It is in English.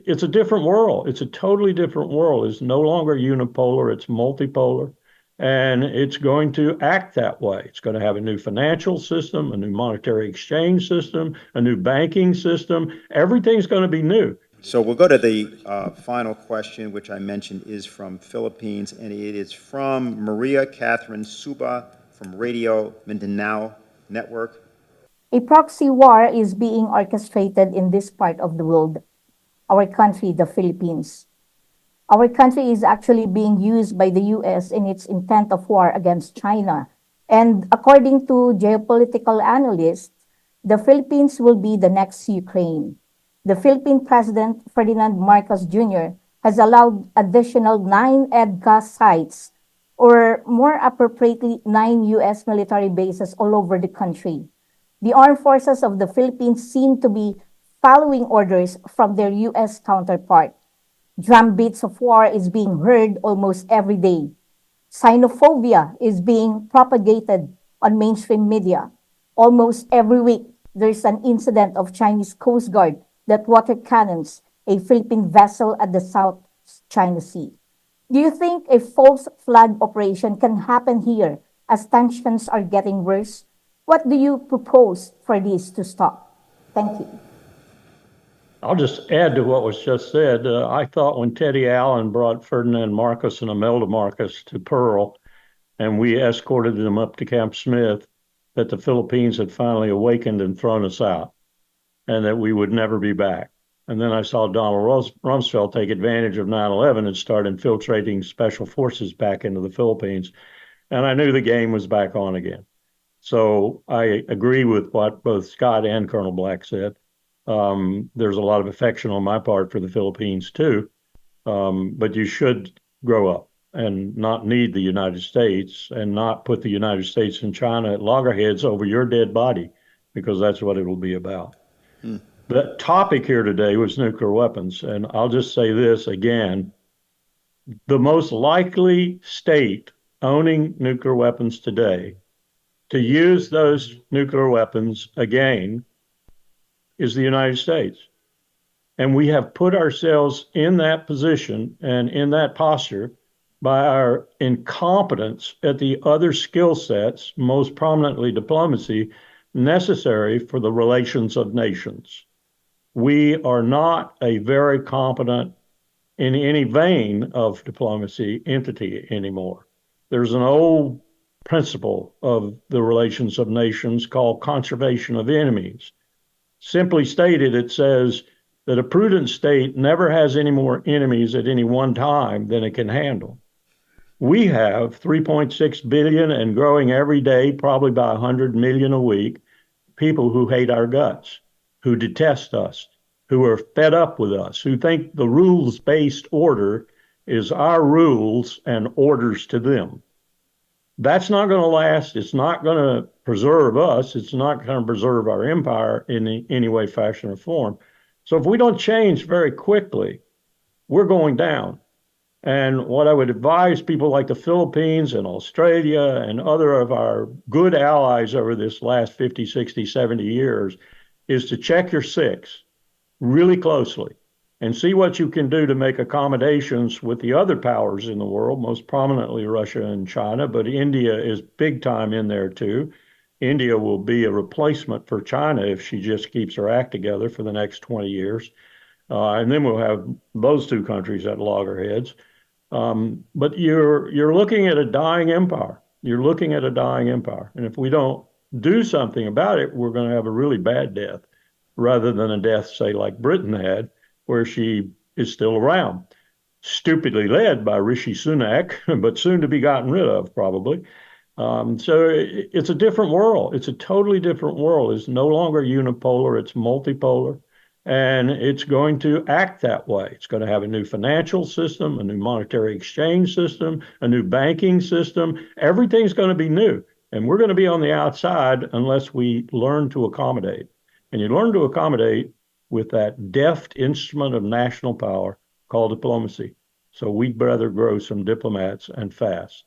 it's a different world. It's a totally different world. It's no longer unipolar, it's multipolar. And it's going to act that way. It's going to have a new financial system, a new monetary exchange system, a new banking system. Everything's going to be new. So we'll go to the final question, which I mentioned is from Philippines, and it is from Maria Catherine Suba from Radio Mindanao Network. A proxy war is being orchestrated in this part of the world, our country, the Philippines. Our country is actually being used by the US in its intent of war against China. And according to geopolitical analysts, the Philippines will be the next Ukraine. The Philippine President Ferdinand Marcos Jr. has allowed additional 9 EDCA sites, or more appropriately, 9 US military bases all over the country. The armed forces of the Philippines seem to be following orders from their US counterpart. Drumbeats of war is being heard almost every day. Xenophobia is being propagated on mainstream media. Almost every week, there's an incident of Chinese Coast Guard that water cannons a Philippine vessel at the South China Sea. Do you think a false flag operation can happen here as tensions are getting worse? What do you propose for this to stop? Thank you. I'll just add to what was just said. I thought when Teddy Allen brought Ferdinand Marcos and Imelda Marcos to Pearl, and we escorted them up to Camp Smith, that the Philippines had finally awakened and thrown us out, and that we would never be back. And then I saw Donald Rumsfeld take advantage of 9/11 and start infiltrating special forces back into the Philippines. And I knew the game was back on again. So I agree with what both Scott and Colonel Black said. There's a lot of affection on my part for the Philippines too. But you should grow up and not need the United States and not put the United States and China at loggerheads over your dead body, because that's what it'll be about. The topic here today was nuclear weapons. And I'll just say this again, the most likely state owning nuclear weapons today to use those nuclear weapons again is the United States. And we have put ourselves in that position and in that posture by our incompetence at the other skill sets, most prominently diplomacy, necessary for the relations of nations. We are not a very competent, in any vein of diplomacy, entity anymore. There's an old principle of the relations of nations called conservation of enemies. Simply stated, it says that a prudent state never has any more enemies at any one time than it can handle. We have 3.6 billion and growing every day, probably by 100 million a week, people who hate our guts, who detest us, who are fed up with us, who think the rules-based order is our rules and orders to them. That's not going to last. It's not going to preserve us. It's not going to preserve our empire in any way, fashion, or form. So if we don't change very quickly, we're going down. And what I would advise people like the Philippines and Australia and other of our good allies over this last 50, 60, 70 years is to check your six really closely and see what you can do to make accommodations with the other powers in the world, most prominently Russia and China, but India is big time in there too. India will be a replacement for China if she just keeps her act together for the next 20 years. And then we'll have those two countries at loggerheads. But you're looking at a dying empire. You're looking at a dying empire. And if we don't do something about it, we're going to have a really bad death rather than a death, say, like Britain had, where she is still around, stupidly led by Rishi Sunak, but soon to be gotten rid of, probably. So it's a different world. It's a totally different world. It's no longer unipolar. It's multipolar. And it's going to act that way. It's going to have a new financial system, a new monetary exchange system, a new banking system. Everything's going to be new. And we're going to be on the outside unless we learn to accommodate. And you learn to accommodate with that deft instrument of national power called diplomacy. So we'd rather grow some diplomats and fast.